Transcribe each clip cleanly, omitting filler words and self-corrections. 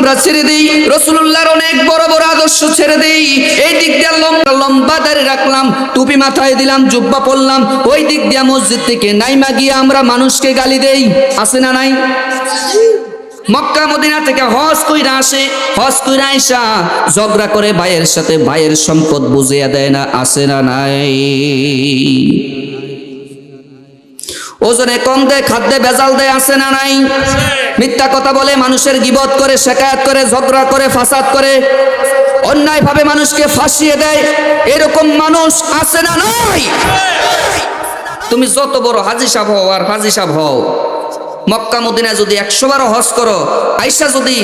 আমরা ছেড়ে দেই, রাসূলুল্লাহর অনেক বড় বড় আদর্শ ছেড়ে দেই। এই দিক দিয়ে লম্বা দাড়ি রাখলাম, টুপি মাথায় দিলাম, জুব্বা পরলাম, ওই দিক দিয়ে মসজিদ থেকে নাইমা গিয়ে আমরা মানুষকে গালি দেই। আছে না নাই? মক্কা মদিনা থেকে হজ কইরা আসে, হজ কইরা আইসা ঝগড়া করে ভাইয়ের সাথে, ভাইয়ের সম্পদ বুঝিয়ে দেয় না? আছে না নাই? ওজনে কম দেয়, খাদ্যে ভেজাল দেয়। আছে না নাই? মিথ্যা কথা বলে, মানুষের গীবত করে, শেকায়াত করে, ঝগড়া করে, ফাসাদ করে, অন্যায় ভাবে মানুষকে ফাঁসিয়ে দেয়। এরকম মানুষ আছে না নাই? তুমি যত বড় হাজী সাহেব হও আর হাজী সাহেব হও, মক্কা মদিনা যদি 100 বার হজ করো, আইসা যদি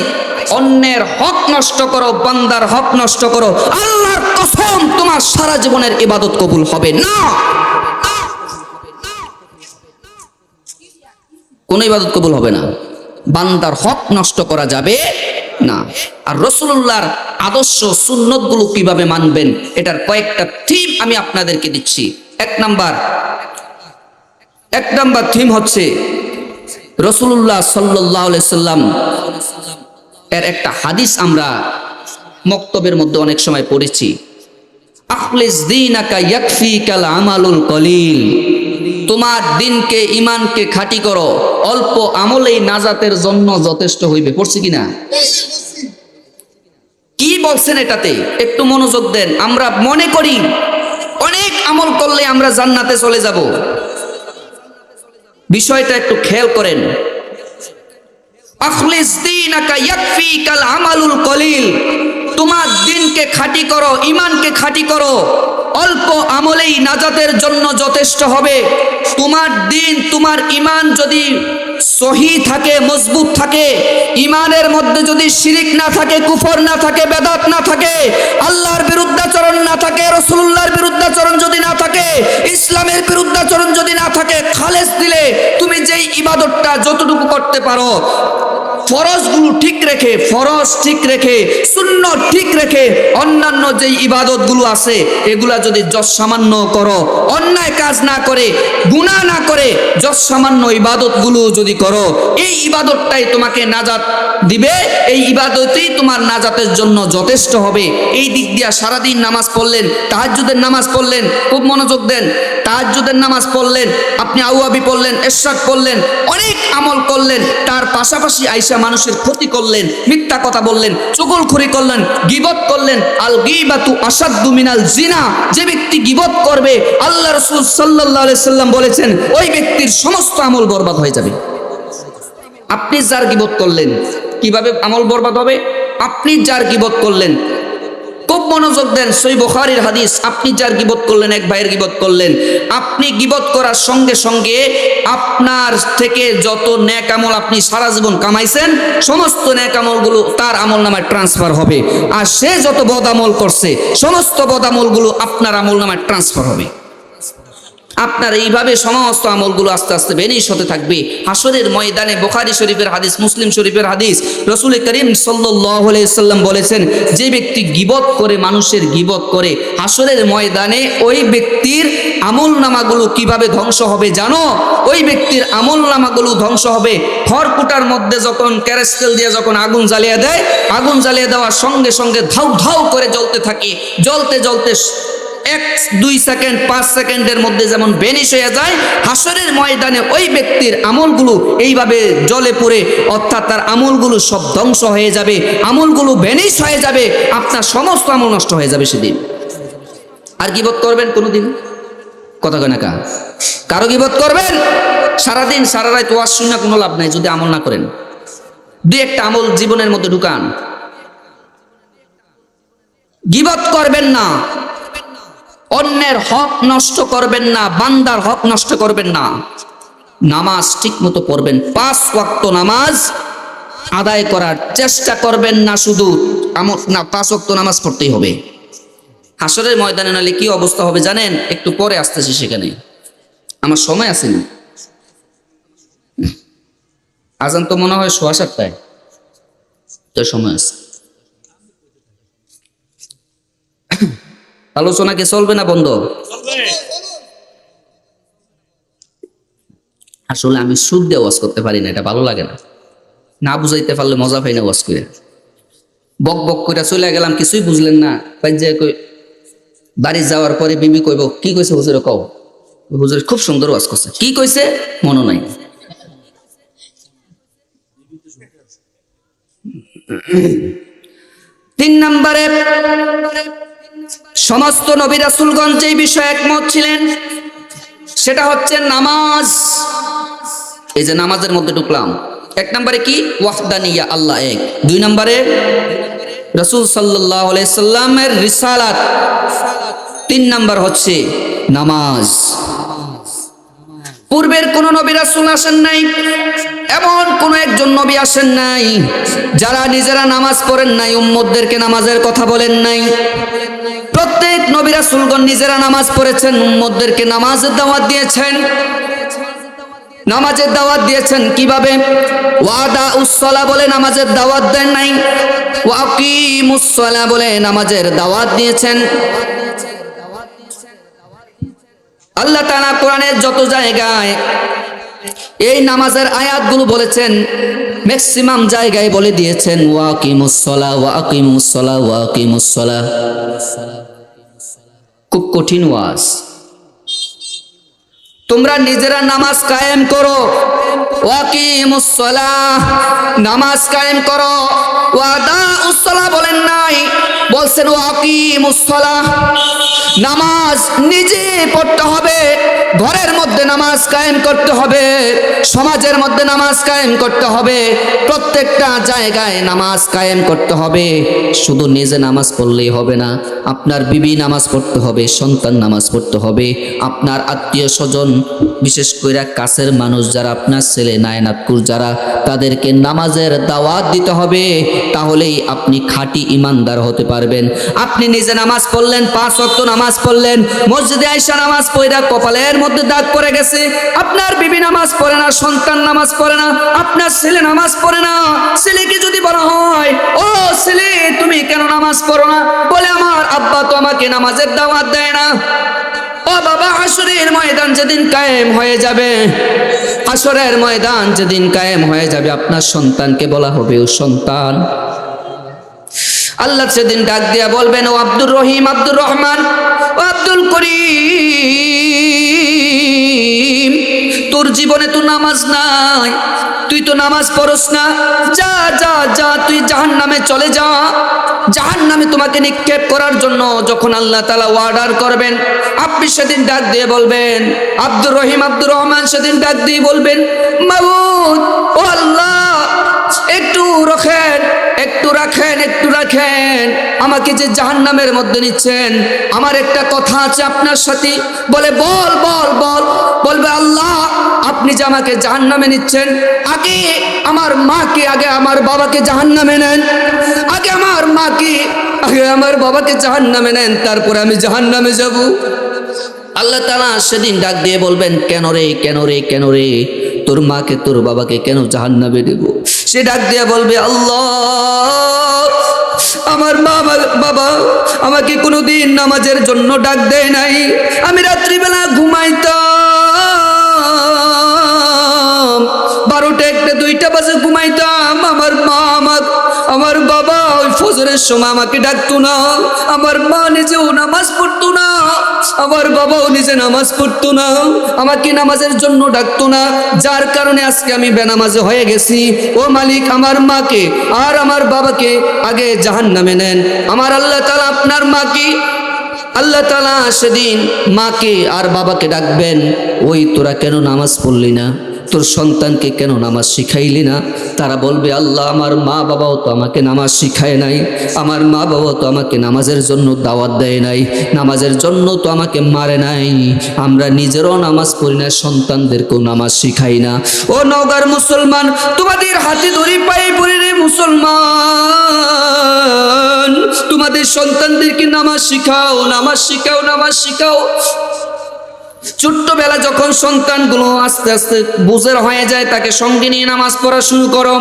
অন্যের হক নষ্ট করো, বান্দার হক নষ্ট করো, আল্লাহর কসম তোমার সারা জীবনের ইবাদত কবুল হবে না। কোন ইবাদত কবুল হবে না, বান্দার হক নষ্ট করা যাবে না। আর রাসূলুল্লাহর আদর্শ সুন্নত গুলো কিভাবে মানবেন, এটার কয়েকটা থিম আমি আপনাদেরকে দিচ্ছি। এক নাম্বার থিম হচ্ছে রাসূলুল্লাহ সাল্লাল্লাহু আলাইহি সাল্লাম এর একটা হাদিস আমরা মক্তবের মধ্যে অনেক সময় পড়েছি, আখলিস দীনাকা ইয়াকফিকাল আমালুল কলিল। তোমার দিনকে, ইমানকে খাঁটি করো, অল্প আমলেই নাজাতের জন্য যথেষ্ট হইবে। পড়ছি কিনা? কি বলছেন এটাতে একটু মনোযোগ দেন। আমরা মনে করি অনেক আমল করলে আমরা জান্নাতে চলে যাব। বিষয়টা একটু খেয়াল করেন। আখলিস দীনাকা ইয়াকফিকাল আমালুল কলিল, তোমার দিনকে খাঁটি করো, ইমানকে খাঁটি করো, অল্প আমলেই নাজাতের জন্য যথেষ্ট হবে। তোমার দিন, তোমার ইমান যদি সহি থাকে, মজবুত থাকে, ইমানের মধ্যে যদি শিরিক না থাকে, কুফর না থাকে, বেদাত না থাকে, আল্লাহর বিরুদ্ধাচরণ না থাকে, রাসূলুল্লাহর বিরুদ্ধাচরণ যদি না থাকে, ইসলামের বিরুদ্ধাচরণ যদি না থাকে, খালেস দিলে তুমি যেই ইবাদতটা যতটুকু করতে পারো, ফরজগুলো ঠিক রেখে, ফরজ ঠিক রেখে, সুন্নত ঠিক রেখে, অন্যান্য যেই ইবাদতগুলো আছে এগুলা যদি যশ সামান্য করো, অন্যায় কাজ না করে, গুনাহ না করে, যশ সামান্য ইবাদতগুলো যদি করো, এই ইবাদতটাই তোমাকে নাজাত দিবে, এই ইবাদতই তোমার নাজাতের জন্য যথেষ্ট হবে। এই দিক দিয়া সারাদিন নামাজ পড়লেন, তাহাজ্জুদের নামাজ পড়লেন, খুব মনোযোগ দেন, তাহাজ্জুদের নামাজ পড়লেন, আপনি আউয়াবি পড়লেন, ইশরাক পড়লেন, অনেক আমল করলেন, তার পাশাপাশি আইসা মানুষের ক্ষতি করলেন, মিথ্যা কথা বললেন, চুগলখড়ি করলেন, গীবত করলেন। আল গীবাতু আসাদ্দু মিনাল জিনা। যে ব্যক্তি গীবত করবে, আল্লাহ রাসূল সাল্লাল্লাহু আলাইহি সাল্লাম বলেছেন ওই ব্যক্তির সমস্ত আমল বরবাদ হয়ে যাবে। আপনি যার গীবত করলেন, কিভাবে আমল বরবাদ হবে? আপনি যার গীবত করলেন, খুব মনোযোগ দেন, সহিহ বুখারীর হাদিস, আপনি যার গীবত করলেন, এক ভাইয়ের গীবত করলেন, আপনি গীবত করার সঙ্গে সঙ্গে আপনার থেকে যত নেক আমল আপনি সারা জীবন কামাইছেন, সমস্ত নেক আমলগুলো তার আমলনামায় ট্রান্সফার হবে। আর সে যত বদ আমল করছে, সমস্ত বদ আমলগুলো আপনার আমলনামায় ট্রান্সফার হবে। আপনার এইভাবে সমস্ত আমলগুলো আস্তে আস্তে বেনিশ হতে থাকবে। হাসরের ময়দানে, বুখারী শরীফের হাদিস, মুসলিম শরীফের হাদিস, রাসূল করিম সাল্লাল্লাহু আলাইহি সাল্লাম বলেছেন, যে ব্যক্তি গীবত করে, মানুষের গীবত করে, হাসরের ময়দানে ওই ব্যক্তির আমলনামাগুলো কিভাবে ধ্বংস হবে জানো? ওই ব্যক্তির আমলনামাগুলো ধ্বংস হবে খড়কুটার মধ্যে যখন কেরোসিন দিয়ে যখন আগুন জ্বালিয়ে দেয়, আগুন জ্বালিয়ে দেওয়ার সঙ্গে সঙ্গে ধাউ ধাউ করে জ্বলতে থাকে, জ্বলতে জ্বলতে 1-2 সেকেন্ড 5 সেকেন্ডের মধ্যে যেমন বেনিশ হয়ে যায়, হাসরের ময়দানে ওই ব্যক্তির আমলগুলো এইভাবে জ্বলে পড়ে, অর্থাৎ তার আমলগুলো সব ধ্বংস হয়ে যাবে, আমলগুলো বেনিশ হয়ে যাবে, আপনার সমস্ত আমল নষ্ট হয়ে যাবে সেদিন। আর গীবত করবেন কোনোদিন? কথা কয় না কা? কারো গীবত করবেন? সারাদিন সারা রাত ওয়াজ শুনে কোনো লাভ নাই যদি আমল না করেন। দুই একটা আমল জীবনের মধ্যে ঢুকান। গীবত করবেন না, অন্যের হক নষ্ট করবেন না, বান্দার হক নষ্ট করবেন না, নামাজ ঠিক মতো পড়বেন, 5 ওয়াক্ত নামাজ আদায় করার চেষ্টা করবেন না। শুধু না, 5 ওয়াক্ত নামাজ পড়তেই হবে। হাসরের ময়দানে নালে কি অবস্থা হবে জানেন? একটু পরে আসতেছি সেখানে, আমার সময় আছে না। আজান তো মনে হয় 7:15, তো সময় আছে। আলোচনা কি চলবে না বন্ধ? আসলে আমি সুদ দিয়ে ওয়াজ করতে পারি না, এটা ভালো লাগে না, না বুঝাইতে পারলে মজা পাই না ওয়াজ করে। বক বক করে চলে গেলাম, কিছুই বুঝলেন না। বাড়ি যাওয়ার পরে বিবি কইব, কি কইছে হুজুরে কও। হুজুর খুব সুন্দর ওয়াজ করছে, কি কইছে মনে নাই। তিন নম্বরে, সমস্ত নবী রাসূলগণ যে বিষয়ে একমত ছিলেন সেটা হচ্ছে নামাজ। এই যে নামাজের মধ্যে ঢুকলাম, এক নম্বরে কি ওয়াহদানিয়া, আল্লাহ এক। দুই নম্বরে রাসূল সাল্লাল্লাহু আলাইহি সাল্লামের রিসালাত। তিন নম্বর হচ্ছে নামাজ। পূর্বের কোন নবী রাসূল আসেন নাই, এমন কোন একজন নবী আসেন নাই যারা নিজেরা নামাজ পড়েন নাই, উম্মতদেরকে নামাজের কথা বলেন নাই। প্রত্যেক নবী রাসূলগণ নিজেরা নামাজ পড়েছেন, উম্মতদেরকে নামাজের দাওয়াত দিয়েছেন। নামাজের দাওয়াত দিয়েছেন কিভাবে? ওয়াদা উসসালা বলে নামাজের দাওয়াত দেন নাই, ওয়াকিমুস সালাহ বলে নামাজের দাওয়াত দিয়েছেন। আল্লাহ তাআলা কোরআনের যত জায়গায় এই নামাজের আয়াতগুলো বলেছেন, ম্যাক্সিমাম জায়গায় বলে দিয়েছেন ওয়াকিমুস সালাহ, ওয়াকিমুস সালাহ, ওয়াকিমুস সালাহ। খুব কঠিন ওয়াজ। তোমরা নিজেরা নামাজ কায়েম করো, ওয়াকিমুস সালাহ, নামাজ কায়েম করো। ওয়াদাউস সালাহ বলেন নাই, বলছেন ওয়াকিমুস সালাহ। নামাজ নিজে পড়তে হবে, ঘরের মধ্যে নামাজ কায়েম করতে হবে, সমাজের মধ্যে নামাজ কায়েম করতে হবে, প্রত্যেকটা জায়গায় নামাজ কায়েম করতে হবে। শুধু নিজে নামাজ পড়লেই হবে না, আপনার বিবি নামাজ পড়তে হবে, সন্তান নামাজ পড়তে হবে, আপনার আত্মীয় স্বজন, বিশেষ করে কাছের মানুষ যারা, আপনার ছেলে নায়নাতকুর যারা, তাদেরকে নামাজের দাওয়াত দিতে হবে। তাহলেই আপনি খাঁটি ইমানদার হতে পারবেন। আপনি নিজে নামাজ পড়লেন, 5 ওয়াক্ত নামাজ পড়লেন, মসজিদে আইসা নামাজ পড়া কপালের মধ্যে দাগ পড়ে গেছে, আপনার বিবি নামাজ পড়ে না, সন্তান নামাজ পড়ে না, আপনার ছেলে নামাজ পড়ে না। ছেলেকে যদি বলা হয়, ও ছেলে তুমি কেন নামাজ পড়ো না, বলে আমার আব্বা তো আমাকে নামাজের দাওয়াত দেয় না। ও বাবা, হাসরের ময়দান যেদিন কায়েম হয়ে যাবে, হাসরের ময়দান যেদিন কায়েম হয়ে যাবে, আপনার সন্তানকে বলা হবে, ও সন্তান, আল্লাহ সেদিন ডাক দিয়া বলবেন, ও আব্দুর রহিম, আব্দুর রহমান, ও আব্দুল করিম, তোর জীবনে তো নামাজ নাই, তুই তো নামাজ পড়স না, যা যা যা, তুই জাহান্নামে চলে যা। জাহান্নামে তোমাকে নিক্ষেপ করার জন্য যখন আল্লাহ তাআলা অর্ডার করবেন, আপনি সেদিন ডাক দিয়ে বলবেন, আব্দুর রহিম, আব্দুর রহমান সেদিন ডাক দিয়ে বলবেন, মাবুদ, ও আল্লাহ, একটু রাখেন, একটু রাখেন, একটু রাখেন, আমাকে যে জাহান্নামের মধ্যে নিচ্ছেন, আমার একটা কথা আছে আপনার সাথে। বলে বল বল বল। বলবে, আল্লাহ আপনি যে আমাকে জাহান্নামে নিচ্ছেন, আগে আমার মাকে, আগে আমার বাবাকে জাহান্নামে নেন, আগে আমার মাকে, আগে আমার বাবাকে জাহান্নামে নেন, তারপরে আমি জাহান্নামে যাব। আল্লাহ তাআলা সেদিন ডাক দিয়ে বলবেন, কেন রে, কেন রে, কেন রে, তোর মাকে তোর বাবাকে কেন জাহান্নামে দেব? সে ডাক দিয়ে বলবে, আল্লাহ, আমার মা বাবা আমাকে কোনোদিন নামাজের জন্য ডাক দেয় নাই, আমি রাত্রিবেলা ঘুমাইতাম, 12টা 1টা 2টা বাজে ঘুমাইতাম, আমার মা আমার বাবা ওই ফজরের সময় আমাকে ডাকতো না, আমার মা নিজেও নামাজ পড়তো না, আমার বাবাও নিজে নামাজ পড়তো না, আমাকে নামাজের জন্য ডাকতো না, যার কারণে আজকে আমি বেনামাজে হয়ে গেছি। ও মালিক, আমার মাকে আর আমার বাবাকে আগে জাহান্নামে নেন। আমার আল্লাহ তাআলা আপনার মাকে, আল্লাহ তাআলা সেদিন মাকে আর বাবাকে ডাকবেন, ওই তোরা কেন নামাজ পড়লি না, তোর সন্তানকে কেন নামাজ শিখাইলি না? তারা বলবে, আল্লাহ আমার মা বাবাও তো আমাকে নামাজ শিখায় নাই, আমার মা বাবাও তো আমাকে নামাজের জন্য দাওয়াত দেয় নাই, নামাজের জন্য তো আমাকে মারে নাই, আমরা নিজেরও নামাজ পড়ি না, সন্তানদেরকেও নামাজ শিখাই না। ও নওগাঁর মুসলমান, তোমাদের হাতে ধরি পায়ে পড়ি রে মুসলমান, তোমাদের সন্তানদেরকে নামাজ শিখাও, নামাজ শিখাও, নামাজ শিখাও। ছোট্টবেলা যখন সন্তানগুলো আস্তে আস্তে বুঝের হয়ে যায়, তাকে সঙ্গে নিয়ে নামাজ পড়া শুরু করো,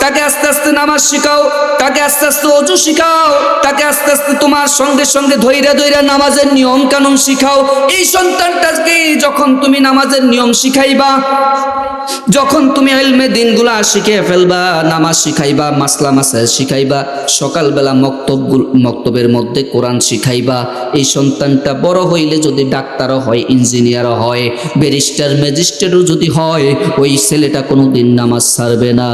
তাকে আস্তে আস্তে নামাজ শিখাও, তাকে আস্তে আস্তে ওযু শিখাও, তাকে আস্তে আস্তে তোমার সঙ্গে সঙ্গে ধৈর্য ধৈর্য নামাজের নিয়ম কানুন শিখাও। এই সন্তানটাকে যখন তুমি নামাজের নিয়ম শিখাইবা, যখন তুমি ইলমে দিনগুলা শিখে ফেলবা, নামাজ শিখাইবা, মাসলা মাসাইল শিখাইবা, সকালবেলা মক্তবের মধ্যে কোরআন শিখাইবা, এই সন্তানটা বড় হইলে যদি ডাক্তারও হয়, ইঞ্জিনিয়ারও হয়, ব্যারিস্টার ম্যাজিস্ট্রেটও যদি হয়, ওই ছেলেটা কোনোদিন নামাজ ছাড়বে না।